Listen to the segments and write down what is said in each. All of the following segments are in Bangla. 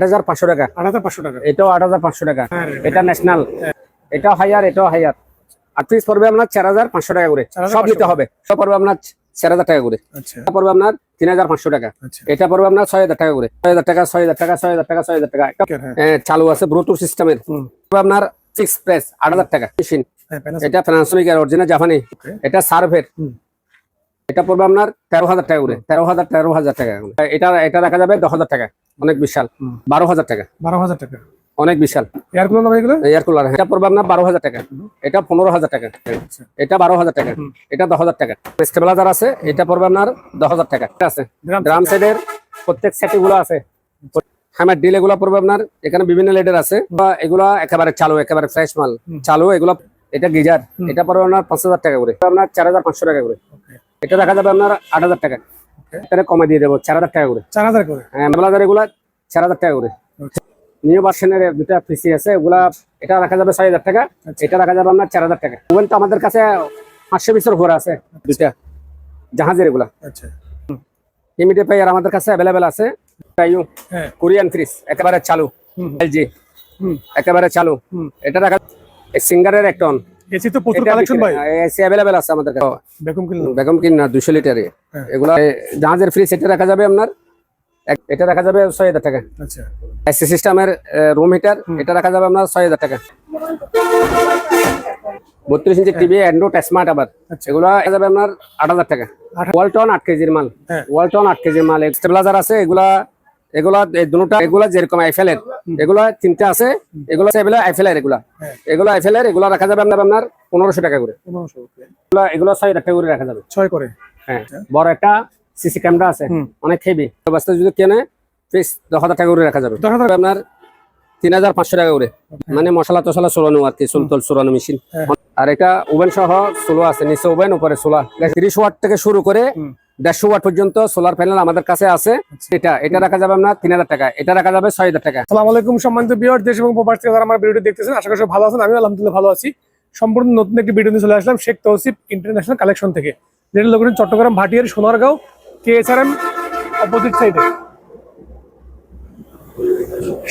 8,500 টাকা। 8,500 টাকা। এটাও 8,500 টাকা। হ্যাঁ, এটা ন্যাশনাল, এটাও হায়ার, এটাও হায়ার। 8 পিস পড়বে আপনার 4,500 টাকা করে। সব নিতে হবে, সব পড়বে আপনার 4,000 টাকা করে। আচ্ছা এটা পড়বে আপনার 3,500 টাকা। আচ্ছা। এটা পড়বে আপনার 6,000 টাকা করে। 6,000 টাকা, 6,000 টাকা, 6,000 টাকা, 6,000 টাকা। চালু আছে ব্লুটুথ সিস্টেমের। আপনার ফিক্স প্রাইস 8,000 টাকা মেশিন। এটা প্যানাসোনিক এর অরিজিনাল জাপানি। এটা সার্ভের। এটা পড়বে আপনার 13,000 টাকা করে। 13,000 টাকা। এটা রাখা যাবে 10,000 টাকা। অনেক বিশাল। 12,000 টাকা। 12,000 টাকা। অনেক বিশাল। এয়ার কুলার নাম এগুলো? Air cooler. এটা পড়বে আপনার 12,000 টাকা। এটা 15,000 টাকা। এটা 12,000 টাকা। এটা 10,000 টাকা। স্টেবিলাইজার আছে, এটা পড়বে আপনার 10,000 টাকা। এটা আছে ড্রাম সেটের প্রত্যেক সেট গুলো আছে। হ্যামার ডিল এগুলো পড়বে আপনার, এখানে বিভিন্ন লেডার আছে। এগুলা একেবারে চালু, একেবারে ফ্রেশ মাল চালু। এগুলো এটা গিজার, এটা পড়বে আপনার 5,000 টাকা করে। আপনার 4,500 টাকা করে। এটা রাখা যাবে আপনার 8,000 টাকা। এটা কমে দিয়ে দেবো 4,000 টাকা করে। 4,000 করে। হ্যাঁ, স্টেবিলাইজার এগুলা 4,000 টাকা করে। নিউ ভার্সনের দুটা পিসি আছে, ওগুলা এটা রাখা যাবে 6,000 টাকা। এটা রাখা যাবে আপনার 4,000 টাকা। ওভেন তো আমাদের কাছে 500 পিসের ঘোরা আছে দুটা জাহাজের। এগুলা আচ্ছা হিউমিডিফায়ার আমাদের কাছে অ্যাভেলেবেল আছে। কোরিয়ান ফ্রিজ একেবারে চালু, এলজি একেবারে চালু। এটা রাখা সিঙ্গারের এক টন। এসি তো প্রচুর কালেকশন ভাই। এসি অ্যাভেলেবেল আছে আমাদের কাছে। বেগম কিন না 200 লিটারে। এগুলা জাহাজের ফ্রিজ। এটা রাখা যাবে আপনার, এটা রাখা যাবে 6,000 টাকা। আচ্ছা এসি সিস্টেমের রুম হিটার। এটা রাখা যাবে আপনার 6,000 টাকা। 32 ইঞ্চি টিভি অ্যান্ড্রয়েড স্মার্ট আবার। এগুলো রাখা যাবে আপনার 8,000 টাকা। ওয়ালটন 8 কেজির মাল। ওয়ালটন 8 কেজির মাল। স্টেবিলাইজার আছে, এগুলা এই দুটোটা। এগুলা যেরকম আইফেল এর, এগুলা তিনটা আছে। এগুলা আইফেল এর। এগুলা আইফেল এর। এগুলা রাখা যাবে আপনার 1,500 টাকা করে। 1,500। এগুলো 6,000 টাকা করে রাখা যাবে। 6 করে। হ্যাঁ, বড় একটা সিসি ক্যামেরা আছে, অনেক হেভি। অবস্থা যদি কেনে ফিক্স 10,000 টাকা করে রাখা যাবে। 10,000 আপনার 3,500 টাকা করে। মানে মশলা টসলা চুলানো আর কি, চুলতল চুলানো মেশিন। আর এটা ওভেন সহ সোলো আছে, নিচে ওভেন উপরে সোলার। 30 ওয়াট থেকে শুরু করে 150 ওয়াট পর্যন্ত সোলার প্যানেল আমাদের কাছে আছে। এটা রাখা যাবে আপনার 3,000 টাকা। এটা রাখা যাবে 6,000 টাকা। আসসালামু আলাইকুম সম্মানিত ভিউয়ার, দেশ এবং প্রবাস থেকে যারা আমার ভিডিওটি দেখতেছেন, আশা করি সবাই ভালো আছেন। আমি আলহামদুলিল্লাহ ভালো আছি। সম্পূর্ণ নতুন একটি ভিডিও নিয়ে চলে আসলাম শেখ তৌসিফ ইন্টারন্যাশনাল কালেকশন থেকে, যেটা location Chattogram Bhatiar Sonargaon KSRM opposite সাইডে।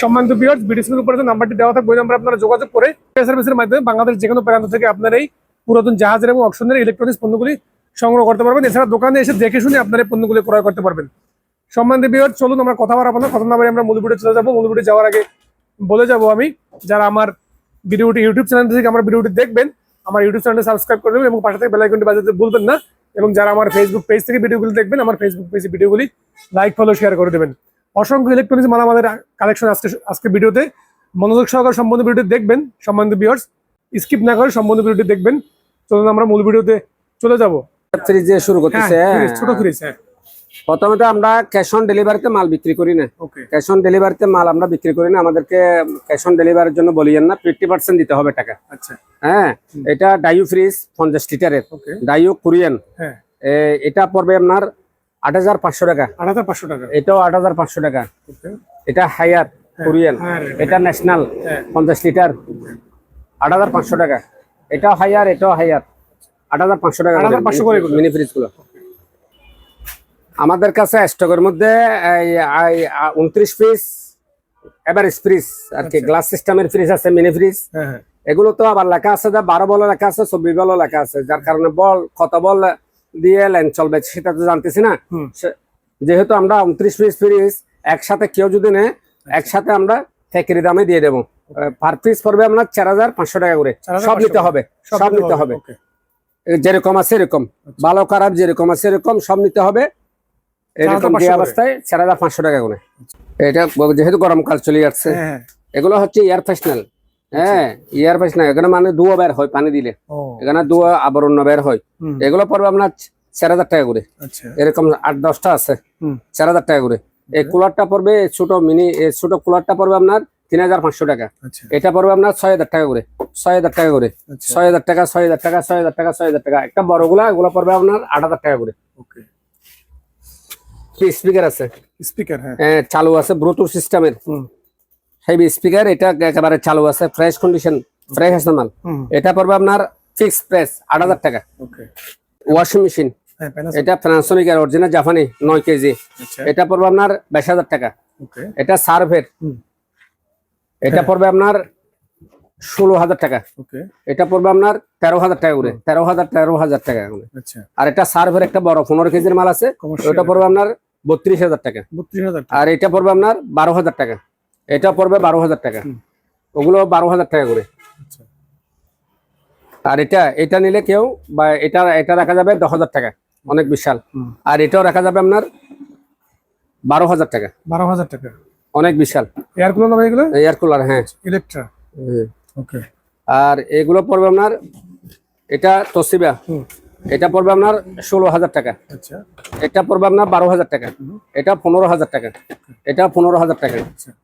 সম্মানিত ভিউয়ার্স, ভিডিও স্ক্রিনের উপরে যে নাম্বারটি দেওয়া থাকবে ওই নাম্বারে আপনারা যোগাযোগ করে সার্ভিসের মাধ্যমে বাংলাদেশ যে কোনো প্রান্ত থেকে আপনার এই পুরাতন জাহাজের এবং অকশনের ইলেকট্রনিক্স পণ্যগুলি সংগ্রহ করতে পারবেন। এছাড়া দোকানে এসে দেখে শুনে আপনার এই পণ্যগুলি ক্রয় করতে পারবেন। সম্মানিত ভিউয়ার্স, চলুন আমরা কথা বাড়াবো না, কথা না বলে আমরা মূল ভিডিও চলে যাবো। মূল ভিডিও যাওয়ার আগে বলে যাবো আমি, যারা আমার ভিডিওটি ইউটিউব চ্যানেল থেকে আমার ভিডিওটি দেখবেন, আমার ইউটিউব চ্যানেলটি সাবস্ক্রাইব করে দেবেন এবং পাশে থেকে বেল আইকনটি বাজাতে ভুলবেন না। এবং যারা আমার ফেসবুক পেজ থেকে ভিডিওগুলি দেখবেন, আমার ফেসবুক পেজে ভিডিওগুলি লাইক ফলো শেয়ার করে দেবেন। অসংখ্য ইলেকট্রনিক্স মাল আমাদের কালেকশন আজকে ভিডিওতে মনোযোগ সহকারে সম্বন্ধ ভিডিওটি দেখবেন। সম্বন্ধ ভিউয়ার্স, স্কিপ না করে সম্বন্ধ ভিডিওটি দেখবেন। চলুন আমরা মূল ভিডিওতে চলে যাব। ফ্রিজ দিয়ে শুরু করতেছে। ছোট ফ্রিজ। হ্যাঁ, প্রথমে তো আমরা ক্যাশ অন ডেলিভারিতে মাল বিক্রি করি না। ক্যাশ অন ডেলিভারিতে মাল আমরা বিক্রি করি না। আমাদেরকে ক্যাশ অন ডেলিভারির জন্য বলিয়েন না, 50% দিতে হবে টাকা। আচ্ছা হ্যাঁ, এটা ডাইউ ফ্রিজ 50 লিটারের। Daewoo Korean. হ্যাঁ, এটা পড়বে আপনার 8,500 টাকা। 8,500 টাকা। এটাও 8,500 টাকা। এটা হায়ার কোরিয়ান। এটা ন্যাশনাল 50 লিটার 8,500 টাকা। এটাও হায়ার, এটাও হায়ার 8,500 টাকা। 8,500 করে মিনি ফ্রিজ গুলো আমাদের কাছে স্টকের মধ্যে 29 পিস এভারেজ ফ্রিজ আর কি, গ্লাস সিস্টেমের ফ্রিজ আছে, মিনি ফ্রিজ। এগুলো তো আবার লেখা আছে 12 বল লেখা আছে, 24 বল লেখা আছে, যার কারণে বল কত বল দিয়ে লাইন চলবে সেটা তো জানতেছি না। যেহেতু আমরা 29 পিস ফ্রিজ একসাথে কেউ যদি নেয়, একসাথে আমরা ফ্যাক্টরি দামে দিয়ে দেবো। পার পিস পড়বে আপনার 4,500 টাকা করে। সব নিতে হবে, সব নিতে হবে, যেরকম আছে এরকম, ভালো খারাপ যেরকম আছে এরকম সব নিতে হবে। এরকম যে অবস্থায় 4,500 টাকা করে। এটা যেহেতু গরমকাল চলে যাচ্ছে, এগুলো হচ্ছে এয়ার ফ্রেশনার। হ্যাঁ, এয়ার ফ্রেশনার। এখানে মানে ধোঁয়া বের হয় পানি দিলে, এখানে ধোঁয়া আবরণ বের হয়। এগুলো পড়বে আপনার 4,000 টাকা করে। এরকম 8-10টা আছে, 4,000 টাকা করে। এই কুলারটা পড়বে ছোট মিনি, ছোট কুলারটা পড়বে আপনার 3,500 টাকা। এটা পড়বে আপনার 6,000 টাকা করে। 6,000 টাকা করে। 6,000 টাকা, 6,000 টাকা, 6,000 টাকা, 6,000 টাকা। একটা বড়গুলা এগুলো পড়বে আপনার 8,000 টাকা করে। স্পিকার আছে, স্পিকার হ্যাঁ চালু আছে ব্লুটুথ সিস্টেমের হেভি স্পিকার। এটা একেবারে চালু আছে, ফ্রেশ কন্ডিশন, ফ্রেশ আছে মাল। এটা পড়বে আপনার ফিক্স প্রাইস 8,000 টাকা। ওয়াশিং মেশিন হ্যাঁ Panasonic। এটা প্যানাসোনিক এর অরিজিনাল জাপানি 9 কেজি। আচ্ছা এটা পড়বে আপনার 22,000 টাকা। ওকে এটা সার্ভের, এটা পড়বে আপনার 16,000 টাকা। ওকে এটা পড়বে আপনার 13,000 টাকা করে, 13,000 টাকা করে। আচ্ছা আর এটা সার্ভের একটা বড় 15 কেজির মাল আছে, Commercial ওটা পড়বে আপনার 32,000 টাকা। 32,000 টাকা। আর এটা পড়বে আপনার 12,000 টাকা। এটা পড়বে 12,000 টাকা। ওগুলো 12,000 টাকা করে। আচ্ছা আর এটা নিলে কেউ বা এটা রাখা যাবে 10,000 টাকা, অনেক বিশাল। আর এটাও রাখা যাবে আপনার 12,000 টাকা, 12,000 টাকা। অনেক বিশাল এয়ার কুলার নামে এগুলো এয়ার কুলার। হ্যাঁ ইলেকট্রা। হুম। ওকে আর এগুলো পড়বে আপনার, এটা তোশিবা, এটা পড়বে আপনার 16,000 টাকা। আচ্ছা এটা পড়বে আপনার 12,000 টাকা। এটা 15,000 টাকা। এটা 15,000 টাকা।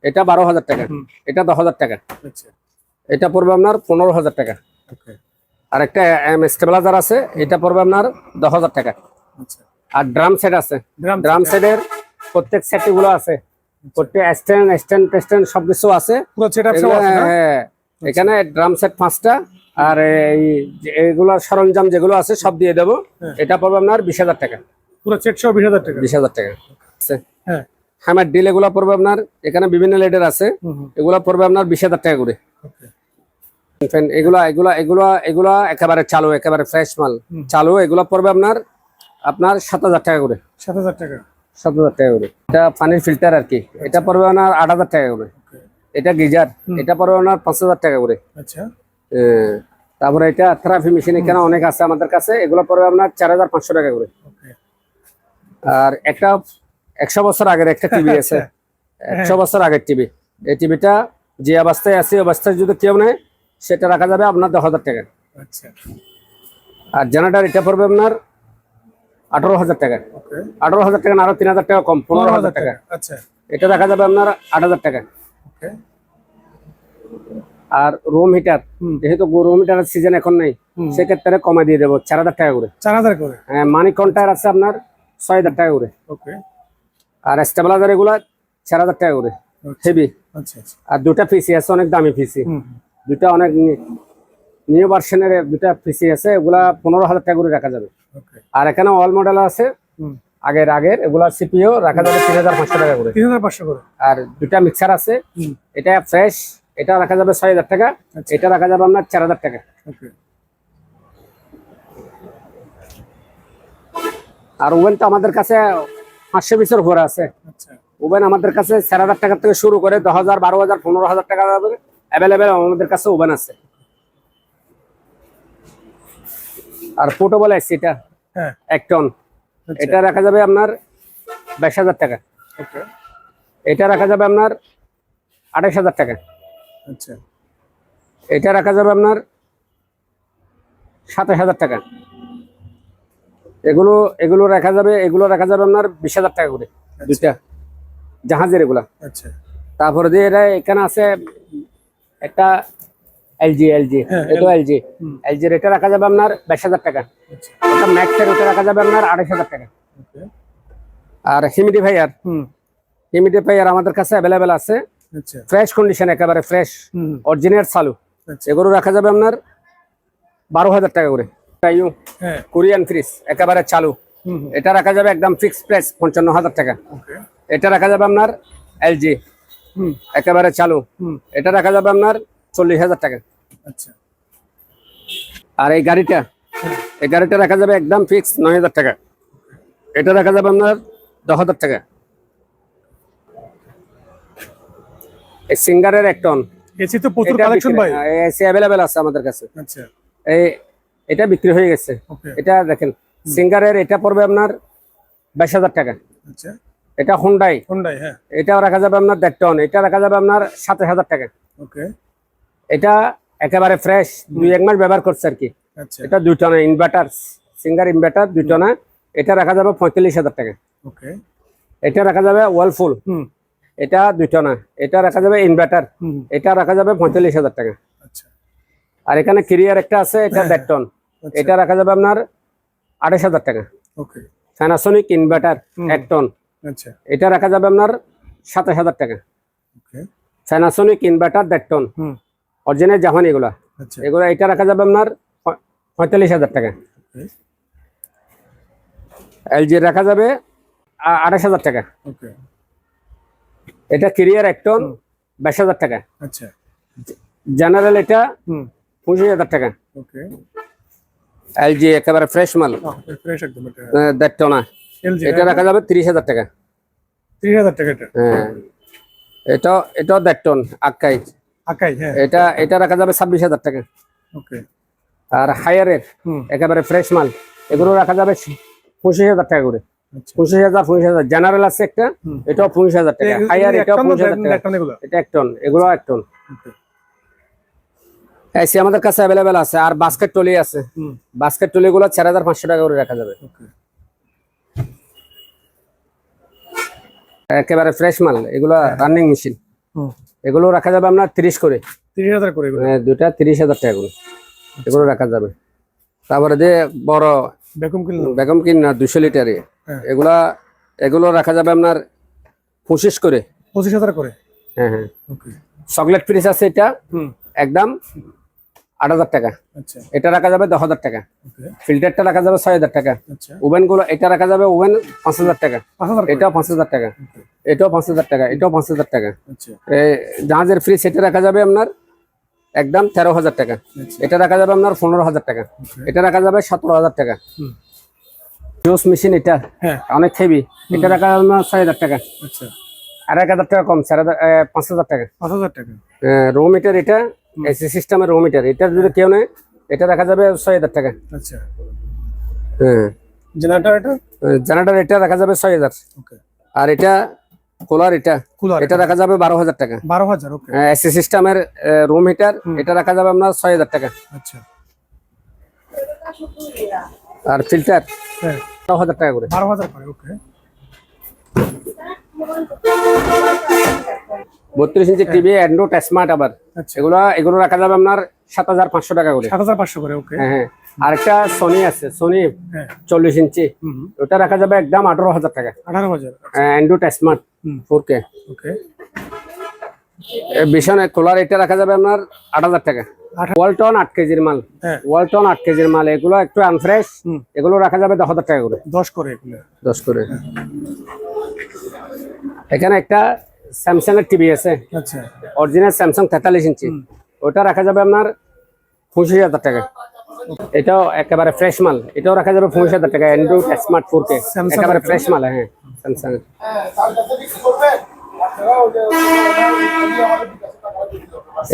এটা 12,000 টাকা। এটা 10,000 টাকা। আচ্ছা এটা পড়বে আপনার 15,000 টাকা। ওকে আর একটা স্টেবিলাইজার আছে, এটা পড়বে আপনার 10,000 টাকা। আচ্ছা আর ড্রাম সেট আছে, Drum ড্রাম সেটের প্রত্যেক সেট গুলো আছে, প্রত্যেক স্ট্যান্ড সবকিছু আছে। পুরো সেটআপ সব এগুলো, আছে না? হ্যাঁ, এখানে ড্রাম সেট 5টা আর এগুলোর সরঞ্জাম যেগুলো আছে সব দিয়ে দেবো। এটা পড়বে আপনার 20,000 টাকা। পুরো সেট সহ 20,000 টাকা। 20,000 টাকা আছে। হ্যাঁ হ্যামার ডিল এগুলো পড়বে আপনার, এখানে বিভিন্ন লেডের আছে, এগুলো পড়বে আপনার 20,000 টাকা করে। ওকে এগুলা এগুলা এগুলা এগুলা একেবারে চালু, একেবারে ফ্রেশ মাল চালু। এগুলো পড়বে আপনার 7,000 টাকা করে। 7,000 টাকা। 7,000 টাকা করে। এটা পানির ফিল্টার আর কি, এটা পড়বে আপনার 8,000 টাকা করে। এটা গিজার, এটা পড়বে আপনার 5,000 টাকা করে। আচ্ছা তারপরে এটা থেরাপি মেশিন এখানে অনেক আছে আমাদের কাছে, এগুলো পড়বে আপনার 4,500 টাকা করে। ওকে আর একটা 100 বছর আগের একটা টিভি আছে, 100 বছর আগের টিভি। এই টিভিটা যে অবস্থায় আছে অবস্থায় যদি কেউ নেয় সেটা রাখা যাবে আপনার 10,000 টাকা। আচ্ছা আর জেনারেটর এটা পড়বে আপনার 18,000 টাকা। ওকে 18,000 টাকা না, আরো 3,000 টাকা কম, 15,000 টাকা। আচ্ছা এটা রাখা যাবে আপনার 8,000 টাকা। ওকে আর রুম হিটার, যেহেতু রুম হিটারের সিজন এখন নেই, সেক্ষেত্রে কমে দিয়ে দেবো 4,000 টাকা করে। 4,000 করে। হ্যাঁ, মানি কন্টার আছে আপনার 6,000 টাকা করে। ওকে আর স্টেবিলাইজার এগুলো 4,000 টাকা করে, হেভি। আচ্ছা আচ্ছা আর দুটা পিসি আছে, অনেক দামি পিসি, দুটা অনেক নিউ ভার্সনের দুটা পিসি আছে, এগুলা 15,000 টাকা করে রাখা যাবে। ওকে আর এখানে অল মডেল আছে আগের এগুলা সিপিও রাখা যাবে 3,500 টাকা করে। 3,500 করে। আর দুটা মিক্সার আছে, এটা ফ্রেশ, এটা রাখা যাবে 6,000 টাকা। এটা রাখা যাবে আপনার 4,000 টাকা। ওকে আর ওভেন তো আমাদের কাছে 500 পিসের উপরে আছে। আচ্ছা ওভেন আমাদের কাছে 4,000 টাকা থেকে শুরু করে 10,000, 12,000, 15,000 টাকা অ্যাভেলেবেল আমাদের কাছে ওভেন আছে। আর পোর্টেবল এসি এটা হ্যাঁ 1 টন, এটা রাখা যাবে আপনার 22,000 টাকা। ওকে এটা রাখা যাবে আপনার 28,000 টাকা। আচ্ছা এটা রাখা যাবে আপনার 27,000 টাকা। এগুলো রাখা যাবে আপনার 20,000 টাকা করে, দুইটা জাহাজের এগুলা। আচ্ছা তারপরে দিয়ে এখানে আছে একটা এলজি, এটা এলজির এটা রাখা যাবে আপনার 22,000 টাকা। আচ্ছা এটা ম্যাক্সের, ওটা রাখা যাবে আপনার 28,000 টাকা। ওকে আর হিউমিডিফায়ার আমাদের কাছে অ্যাভেলেবেল আছে, আচ্ছা ফ্রেশ কন্ডিশন, একেবারে ফ্রেশ অরিজিনাল চালু। আচ্ছা এগুলো রাখা যাবে আপনার 12,000 টাকা করে। হ্যাঁ কোরিয়ান ফ্রিজ একেবারে চালু, এটা রাখা যাবে একদম ফিক্সড প্রাইস 55,000 টাকা। ওকে এটা রাখা যাবে আপনার এলজি, একেবারে চালু, এটা রাখা যাবে আপনার 40,000 টাকা। আচ্ছা আর এই গাড়িটা রাখা যাবে একদম ফিক্স 9,000 টাকা। এটা রাখা যাবে আপনার 10,000 টাকা। এই সিঙ্গারের 1 টন, এসি তো প্রচুর কালেকশন ভাই। এসি অ্যাভেলেবেল আছে আমাদের কাছে। আচ্ছা এটা বিক্রি হয়ে গেছে। ওকে এটা দেখেন সিঙ্গারের, এটা পড়বে আপনার 22,000 টাকা। আচ্ছা এটা হুন্ডাই, হ্যাঁ এটাও রাখা যাবে আপনার 1.5 টন, এটা রাখা যাবে আপনার 27,000 টাকা। ওকে এটা একেবারে ফ্রেশ, 2-1 মাস ব্যবহার করছে আর কি। আচ্ছা এটা 2 টনে ইনভার্টার, সিঙ্গার ইনভার্টার 2 টনে, এটা রাখা যাবে 45,000 টাকা। ওকে এটা রাখা যাবে ওয়ালফুল, এটা 2 টনা, এটা রাখা যাবে ইনভার্টার, এটা রাখা যাবে 45,000 টাকা। আচ্ছা আর এখানে ক্যারিয়ার একটা আছে, এটা 1.5 টন, এটা রাখা যাবে আপনার 28,000 টাকা। ওকে প্যানাসোনিক ইনভার্টার 1 টন, আচ্ছা এটা রাখা যাবে আপনার 27,000 টাকা। ওকে প্যানাসোনিক ইনভার্টার 1.5 টন, অরিজিনাল জাপানি এগুলা, আচ্ছা এটা রাখা যাবে আপনার 45,000 টাকা। এলজি রাখা যাবে 28,000 টাকা। ওকে। এটা ক্যারিয়ার একটন 22,000 টাকা। আচ্ছা। জেনারেল এটা হুম। 25,000 টাকা। ওকে। এলজি একেবারে ফ্রেশ মাল, ফ্রেশ একদম এটা। দেখতো না। এলজি এটা রাখা যাবে 30,000 টাকা। 30,000 টাকা এটা। হ্যাঁ, এটাও দেখটন আকাই। আকাই, হ্যাঁ। এটা রাখা যাবে 26,000 টাকা। ওকে। আর হায়ারের একেবারে ফ্রেশ মাল, এগুলো রাখা যাবে 25,000 টাকা করে। 25,000 জেনারেল আছে একটা, এটাও 25,000 টাকা। হায়ার এটাও 25,000 টাকা। এটা এক টন, এগুলো এক টন। এসি আমাদের কাছে অ্যাভেলেবেল আছে। আর বাস্কেট টলি আছে, বাস্কেট টলি গুলো 4,500 টাকা করে রাখা যাবে। একেবারে ফ্রেশ মাল, এগুলো রানিং মেশিন, এগুলো রাখা যাবে আপনার 30 করে। 30,000 করে দুটা 30,000 টাকা করে, এগুলো রাখা যাবে। তারপরে যে বড় বেগম কিন না 200 লিটার, এগুলো রাখা যাবে আপনার 25 করে। 25,000 করে। হ্যাঁ হ্যাঁ। চকলেট ফ্রিজ আছে, এটা একদম 8,000 টাকা। আচ্ছা। এটা রাখা যাবে 10,000 টাকা। ফিল্টারটা রাখা যাবে 6,000 টাকা। আচ্ছা। ওভেন গুলো এটা রাখা যাবে ওভেন 5,000 টাকা। এটাও 5,000 টাকা। এটাও 5,000 টাকা। এটাও 5,000 টাকা। জাহাজের ফ্রিজ এটা রাখা যাবে আপনার একদম 13,000 টাকা। এটা রাখা যাবে আপনার 15,000 টাকা। এটা রাখা যাবে 17,000 টাকা। জুস মেশিন এটা অনেক হেভি, এটা রাখা যাবে আপনার 6,000 টাকা। আচ্ছা। আর 1,000 টাকা কম, 5,000 টাকা। 5,000 টাকা। রো মিটার, এটা এসি সিস্টেমের রো মিটার, এটা যদি কেউ নেয় এটা রাখা যাবে 6,000 টাকা। আচ্ছা। হ্যাঁ। জেনারেটর এটা রাখা যাবে 6,000। ওকে। আর এটা কুলার, এটা রাখা যাবে 12,000 টাকা। 12,000। ওকে। এসি সিস্টেমের রুম হিটার, এটা রাখা যাবে আপনার 6,000 টাকা। আচ্ছা। আর ফিল্টার 12,000 টাকা করে। 12,000 করে। ওকে। 32 ইঞ্চি টিভি অ্যান্ড্রয়েড স্মার্ট, আবার এগুলো রাখা যাবে আপনার 7,500 টাকা করে। 7,500 করে। ওকে। হ্যাঁ। আর একটা সোনি আছে, সোনি 40 ইঞ্চি, ওটা রাখা যাবে একদম 18,000 টাকা। 18,000। Android smart 4K। ওকে। বিছানা কুলার, এটা রাখা যাবে আপনার 8,000 টাকা। ওয়ালটন 8 কেজির মাল, ওয়ালটন 8 কেজির মাল, এগুলো একটু আনফ্রেশ, এগুলো রাখা যাবে 10,000 টাকা করে। 10 করে এগুলো। 10 করে। এখানে একটা স্যামসাং এর টিভি আছে, আচ্ছা। অরিজিনাল স্যামসাং 43 ইঞ্চি, ওটা রাখা যাবে আপনার 25,000 টাকা। এটাও একেবারে ফ্রেশ মাল, এটাও রাখা যাবে 25,000 টাকা। অ্যান্ড্রয়েড স্মার্ট 4K, একেবারে ফ্রেশ মাল। হ্যাঁ, স্যামসাং।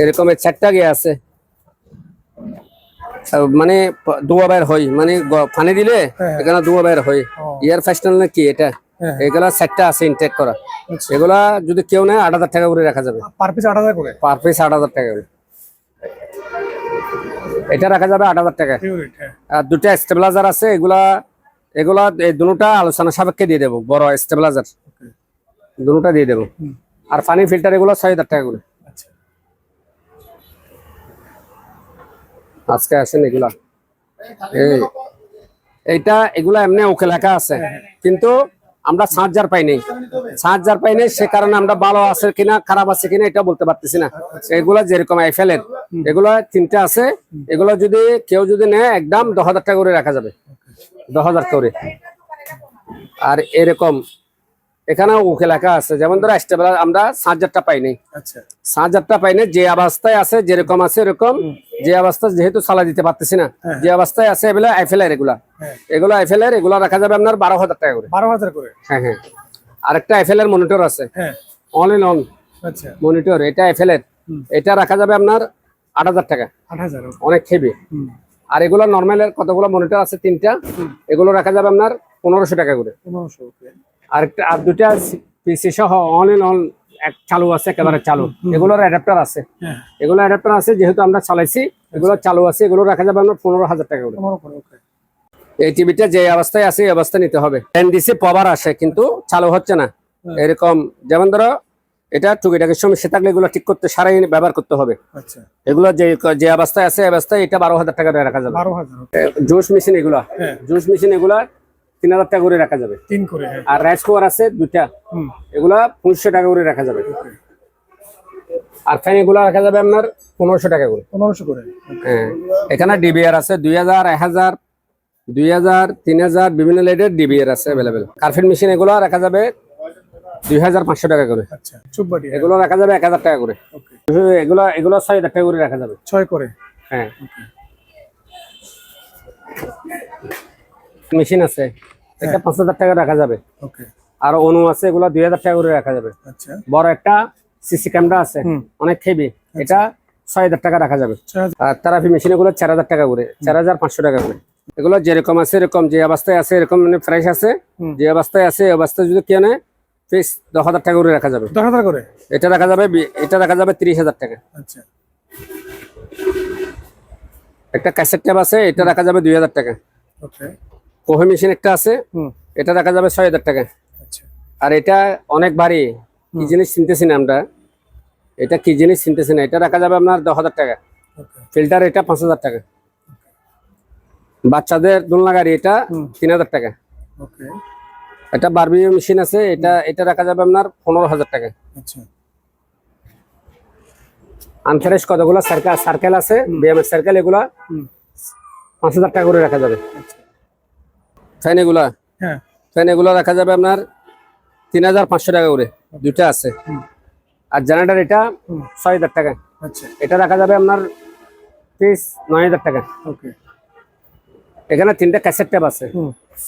এরকম 4টা গিয়ে আছে, মানে ধোয়া বের হয়, মানে পানি দিলে এখানে ধোয়া বের হয়। ইয়ার ফেস্টাল না কি এটা, এগুলা 4টা আছে ইনটেক করা। এগুলা যদি কেউ নেয় 8,000 টাকা করে রাখা যাবে। পার পিস 8,000 করে। পার পিস 8,000 টাকা করে। এটা রাখা যাবে 8,000 টাকা। আর দুটা স্টেবিলাইজার আছে, এগুলা এই দুটোটা আলোচনা সাপেক্ষে দিয়ে দেবো। বড় স্টেবিলাইজার দুটোটা দিয়ে দেবো। আর পানি ফিল্টার এগুলো 6,000 টাকা করে। আজকে আসেন এগুলা, এগুলা এমনি ওকে লেখা আছে, কিন্তু আমরা চার্জার পাই নাই। সে কারণে আমরা ভালো আছে কিনা খারাপ আছে কিনা এটা বলতে পারতেছি না। এগুলা যেরকম আইফেলের, এগুলা 3টা আছে, এগুলো যদি কেউ নেয় একদম 10,000 টাকা করে রাখা যাবে। 10,000 করে। আর এরকম এখানে ওকে লেখা আছে, যেমন ধরো স্টেবলার আমরা চার্জারটা পাই নাই। চার্জারটা পাই নাই, যে অবস্থায় আছে যেরকম আছে এরকম, যে অবস্থায় যেহেতু চালা দিতে পারতেছি না, যে অবস্থায় আছে এগুলো আইফেলের, এগুলো আইফেলের, এগুলো রাখা যাবে আপনার 12,000 টাকা করে। 12,000 করে। হ্যাঁ হ্যাঁ। আরেকটা আইফেলের মনিটর আছে, অল ইন অন মনিটর, এটা আইফেলের, এটা রাখা যাবে আপনার 8,000 টাকা। 8,000, অনেক হেভি। আর এগুলো নর্মালের কতগুলো মনিটর আছে, 3টা, এগুলো রাখা যাবে আপনার 1,500 টাকা করে। 1,500। আর দুটা পিসি সহ অল ইন অল চালু আছে, একেবারে চালু। এগুলোর অ্যাডাপ্টার আছে, যেহেতু আমরা চালাইছি, এগুলো চালু আছে, এগুলো রাখা যাবে আপনার 15,000 টাকা করে। এই টিভিটা যে অবস্থায় আছে এই অবস্থায় নিতে হবে। এনডিসি পাওয়ার আসে কিন্তু চালু হচ্ছে না। এরকম যেমন ধরো এটা টুকিটাকি সমস্যা থাকলে এগুলো ঠিক করতে সারাই ব্যবহার করতে হবে। এগুলো যে অবস্থায় আছে অবস্থায় এটা 12,000 টাকা রাখা যাবে। জুস মেশিন এগুলা, 3,000 টাকা করে রাখা যাবে। 3 করে। আর রাইস কুকার আছে 2টা, এগুলা 500 টাকা করে রাখা যাবে। আর ফ্যান এগুলা রাখা যাবে আপনার 1500 টাকা করে। 1500 করে। হ্যাঁ। এখানে ডিবিআর আছে 2,000, 1,000, 2000 3000 বিভিন্ন লেডের ডিবিএর আছে অ্যাভেলেবেল। কার্পেট মেশিন এগুলো রাখা যাবে 2500 টাকা করে। আচ্ছা চুপবাটি এগুলো রাখা যাবে 1000 টাকা করে। ওকে এগুলো 6000 টাকা করে রাখা যাবে। 6 করে হ্যাঁ মেশিন আছে এটা 5000 টাকা রাখা যাবে। ওকে আর অনু আছে এগুলো 2000 টাকা করে রাখা যাবে। আচ্ছা বড় একটা সিসি ক্যামেরা আছে অনেক হেভি, এটা 6000 টাকা রাখা যাবে। 6000 আর তেরাপি মেশিন এগুলো 4000 টাকা করে, 4500 টাকা করে। এগুলো যেরকম আছে এরকম, যে অবস্থায় আছে এরকম মানে ফ্রেশ আছে, যে অবস্থায় আছে এই অবস্থায় যদি কেউ নেয় ফিক্স 10000 টাকা করে রাখা যাবে। 10,000 করে এটা রাখা যাবে 30000 টাকা। আচ্ছা একটা ক্যাসেট ট্যাপ আছে এটা রাখা যাবে 2000 টাকা। ওকে কোহে মেশিন একটা আছে এটা রাখা যাবে 6000 টাকা। আচ্ছা আর এটা অনেক ভারী, কি জিনিস চিনতেছি না আমরা, এটা কি জিনিস চিনতেছি না, এটা রাখা যাবে আপনার 10,000 টাকা। ওকে ফিল্টার এটা 5000 টাকা। বাচ্চাদের দোলনা গাড়ি এটা 3000 টাকা। ওকে এটা বারবিকিউ মেশিন আছে এটা রাখা যাবে আপনার 15000 টাকা। আচ্ছা আনফ্রেশ কতগুলো সার্কেল আছে বিএমএস সার্কেল, এগুলা 5000 টাকা করে রাখা যাবে। ফ্যান হ্যাঁ এগুলো রাখা যাবে আপনার 3500 টাকা করে, দুইটা আছে। আর জেনারেটর এটা 6000 টাকা। আচ্ছা এটা রাখা যাবে আপনার পিস 9000 টাকা। ওকে এখানে 3টা ক্যাসেট ট্যাপ আছে,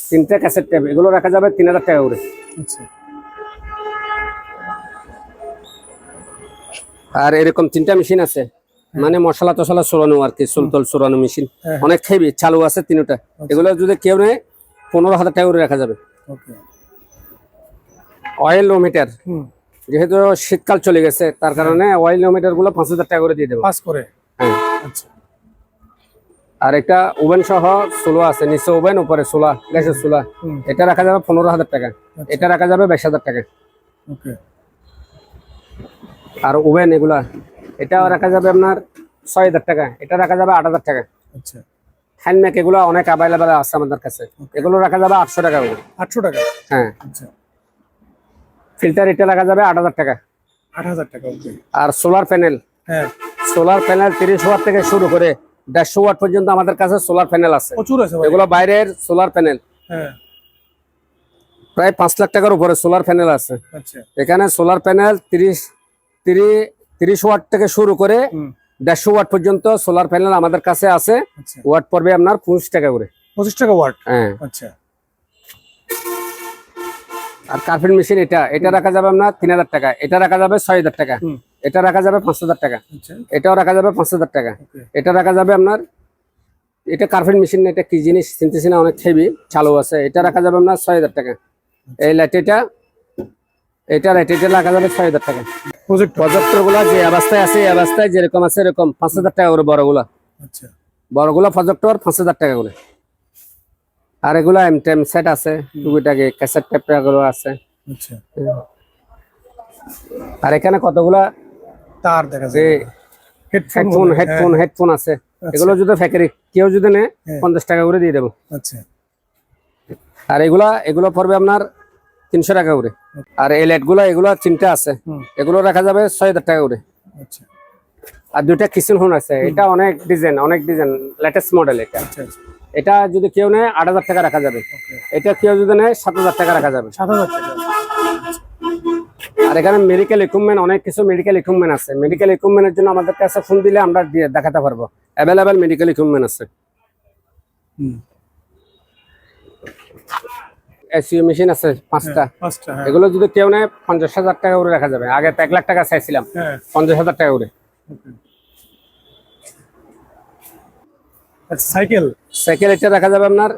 3টা ক্যাসেট ট্যাপ এগুলো রাখা যাবে 3000 টাকা করে। আচ্ছা আর এরকম 3টা মেশিন আছে, মানে মশলা টশলা চড়ানো আর কি, সুলতল চড়ানো মেশিন অনেক হেভি, চালু আছে 3টা। এগুলো যদি কেউ নেয় 15000 টাকা করে রাখা যাবে। ওকে অয়েল ওমিটার, যেহেতু শীতকাল চলে গেছে তার কারণে অয়েল ওমিটার গুলো 5000 টাকা করে দিয়ে দেবো। 5 করে হ্যাঁ। আচ্ছা আর একটা ওভেন সহ চুলা আছে, নিচে ওভেন উপরে চুলা, গ্যাসের চুলা, এটা রাখা যাবে 15000 টাকা। এটা রাখা যাবে 22000 টাকা। ওকে আর ওভেন এগুলা এটাও রাখা যাবে আপনার 6000 টাকা। এটা রাখা যাবে 8000 টাকা। আচ্ছা হ্যান্ডমেক এগুলো অনেক অ্যাভেলেবেল আছে আমাদের কাছে, এগুলো রাখা যাবে 800 টাকা করে। 800 টাকা হ্যাঁ। আচ্ছা ফিল্টার এটা রাখা যাবে 8000 টাকা। 8000 টাকা ওকে আর সোলার প্যানেল, হ্যাঁ 30 ওয়াট থেকে শুরু করে 150 ওয়াট পর্যন্ত আমাদের কাছে সোলার প্যানেল আছে। প্রচুর আছে ভাই এগুলো বাইরের সোলার প্যানেল, হ্যাঁ প্রায় 5 লাখ টাকার উপরে সোলার প্যানেল আছে। আচ্ছা এখানে সোলার প্যানেল 30 ওয়াট থেকে শুরু করে 150 ওয়াট পর্যন্ত সোলার প্যানেল আমাদের কাছে আছে। আচ্ছা ওয়াট পড়বে আপনার 25 টাকা করে। 25 টাকা ওয়াট হ্যাঁ। আচ্ছা আর কার্পেট মেশিন এটা রাখা যাবে আপনার 3000 টাকা। এটা রাখা যাবে 6000 টাকা। এটা রাখা যাবে 5000 টাকা। আচ্ছা এটাও রাখা যাবে 5000 টাকা। এটা রাখা যাবে আপনার, এটা কার্পেট মেশিন, এটা কি জিনিস চিনতেছি না, অনেক হেভি, চালু আছে। এটা রাখা যাবে আপনার 6000 টাকা। এই লাইট এটা রাখা যাবে 6000 টাকা। প্রজেক্টর গুলা যে অবস্থায় আছে এই অবস্থায় যেরকম আছে এরকম 5000 টাকা করে বড়গুলা। আচ্ছা বড়গুলা প্রজেক্টর 5000 টাকা করে। আর এগুলা এমটেম সেট আছে, টুকিটাকি ক্যাসেট টেপ গুলো আছে। আচ্ছা আর এখানে কতগুলা তার দেখা যে যায় হেডফোন আছে, এগুলো যদি ফ্যাক্টরি কেউ যদি নেয় 50 টাকা করে দিয়ে দেবো। আচ্ছা আর এগুলো পড়বে আপনার 300 টাকা করে। আর এই লাইট এগুলো 3টা আছে, এগুলো রাখা যাবে 6000 টাকা করে। আচ্ছা আর 2টা কিচেন হোন আছে, এটা অনেক ডিজাইন লেটেস্ট মডেল। এটা যদি কেউ নেয় 8000 টাকা রাখা যাবে। এটা কেউ যদি নেয় 7000 টাকা রাখা যাবে। 7000 টাকা আর এখানে মেডিকেল ইকুইপমেন্ট, অনেক কিছু মেডিকেল ইকুইপমেন্ট আছে। মেডিকেল ইকুইপমেন্টের জন্য আমাদের কাছে ফোন দিলে আমরা দেখাতে পারবো, অ্যাভেলেবেল মেডিকেল ইকুইপমেন্ট আছে। এসইউ মেশিন আছে 5টা। এগুলো যদি কেউ নেয় 50,000 টাকা করে রাখা যাবে। আগে তো 1 লাখ টাকা চাইছিলাম, 50,000 টাকা করে। সাইকেল এটা রাখা যাবে আপনার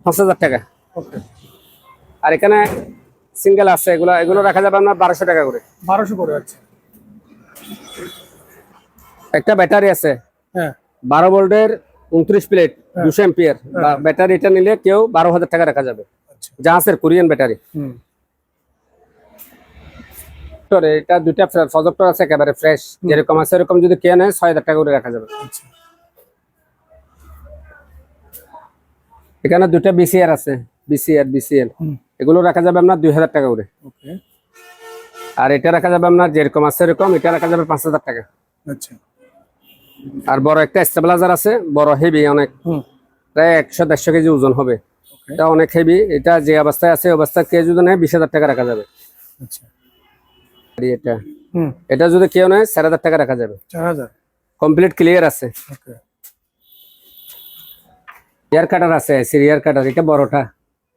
5000 টাকা। আর এখানে সিঙ্গেল আছে, এগুলো রাখা যাবে আপনার 1200 টাকা করে। 1200 করে আছে। একটা ব্যাটারি আছে 12 ভোল্টের 29 প্লেট 200 এম্পিয়ার ব্যাটারি। এটা নিলে কেউ 12,000 টাকা রাখা যাবে। জাহাজের কোরিয়ান ব্যাটারি। এটা 2টা প্রজেক্টর আছে একেবারে ফ্রেশ, যেরকম আছে এরকম যদি কেউ নেয় 6000 টাকা করে রাখা যাবে। এখানে 2টা বিসিআর আছে, বিসিএল, এগুলো রাখা যাবে আপনার 2000 টাকা করে। আর এটা রাখা যাবে আপনার যেরকম আছে এরকম, এটা রাখা যাবে 5000 টাকা। আচ্ছা আর বড় একটা স্টেবিলাইজার আছে, বড় হেভি অনেক, প্রায় 100-150 কেজি ওজন হবে। ওকে। এটা অনেক হেভি। এটা যে অবস্থায় আছে অবস্থা কেজি যদি নেয় 20,000 টাকা রাখা যাবে। আচ্ছা। আর এটা হুম। এটা যদি কেউ নেয় 4,000 টাকা রাখা যাবে। 4,000। কমপ্লিট ক্লিয়ার আছে। ওকে। ইয়ার কাটার আছে, সিরিয়ার কাটার। এটা বড়টা,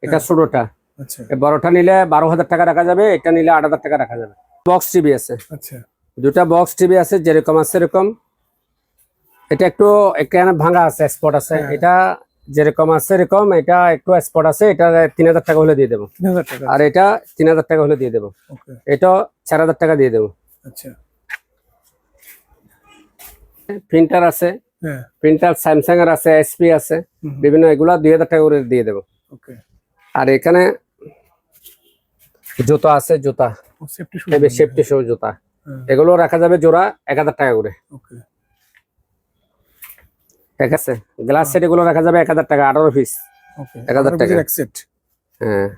এটা ছোটটা। আচ্ছা। এই বড়টা নিলে 12,000 টাকা রাখা যাবে, এটা নিলে 8,000 টাকা রাখা যাবে। বক্স টিভি আছে, আচ্ছা। দুটা বক্স টিভি আছে, যেরকম আছে সেরকম। এটা একটু এখানে ভাঙা আছে, স্পট আছে। এটা যেরকম আছে এরকম, এটা একটু স্পট আছে। এটা 3,000 টাকা হলে দিয়ে দেবো। 3,000 টাকা। আর এটা 3,000 টাকা হলে দিয়ে দেবো। ওকে। এটা 4,000 টাকা দিয়ে দেবো। আচ্ছা। প্রিন্টার আছে, হ্যাঁ। প্রিন্টার স্যামসাং এর আছে, এসপি আছে, বিভিন্ন এগুলা 2,000 টাকা করে দিয়ে দেবো। ওকে। আর এখানে জুতা আছে, জুতা সেফটি শু। সেফটি শু জুতা, এগুলো রাখা যাবে জোড়া 1,000 টাকা করে। ওকে। ঠিক আছে। গ্লাস সেট এগুলো রাখা যাবে 1,000 টাকা, 18 পিস, ওকে। 1,000 টাকা। এক সেট। হ্যাঁ।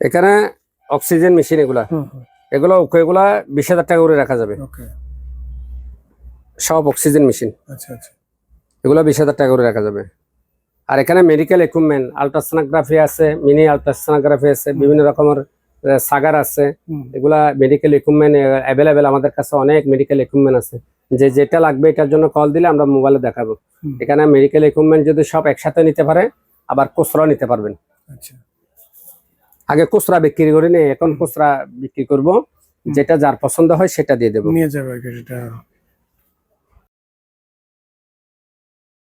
এখানে অক্সিজেন মেশিন এগুলা, হুম। এগুলো 20,000 টাকা করে রাখা যাবে। ওকে। সব অক্সিজেন মেশিন, আচ্ছা আচ্ছা। এগুলো 20,000 টাকা করে রাখা যাবে। আর এখানে মেডিকেল ইকুইপমেন্ট, আলট্রাসোনোগ্রাফি আছে, মিনি আলট্রাসোনোগ্রাফি আছে, বিভিন্ন রকমের সাগার আছে। এগুলা মেডিকেল ইকুইপমেন্ট অ্যাভেলেবেল আমাদের কাছে, অনেক মেডিকেল ইকুইপমেন্ট আছে। যে যেটা লাগবে এটার জন্য কল দিলে আমরা মোবাইলে দেখাবো। এখানে মেডিকেল ইকুইপমেন্ট যদি সব একসাথে নিতে পারে, আবার খুচরা নিতে পারবেন। আচ্ছা। আগে খুচরা বিক্রি করি নি, এখন খুচরা বিক্রি করব। যেটা যার পছন্দ হয় সেটা দিয়ে দেবো। নিয়ে যাবে আর কি সেটা।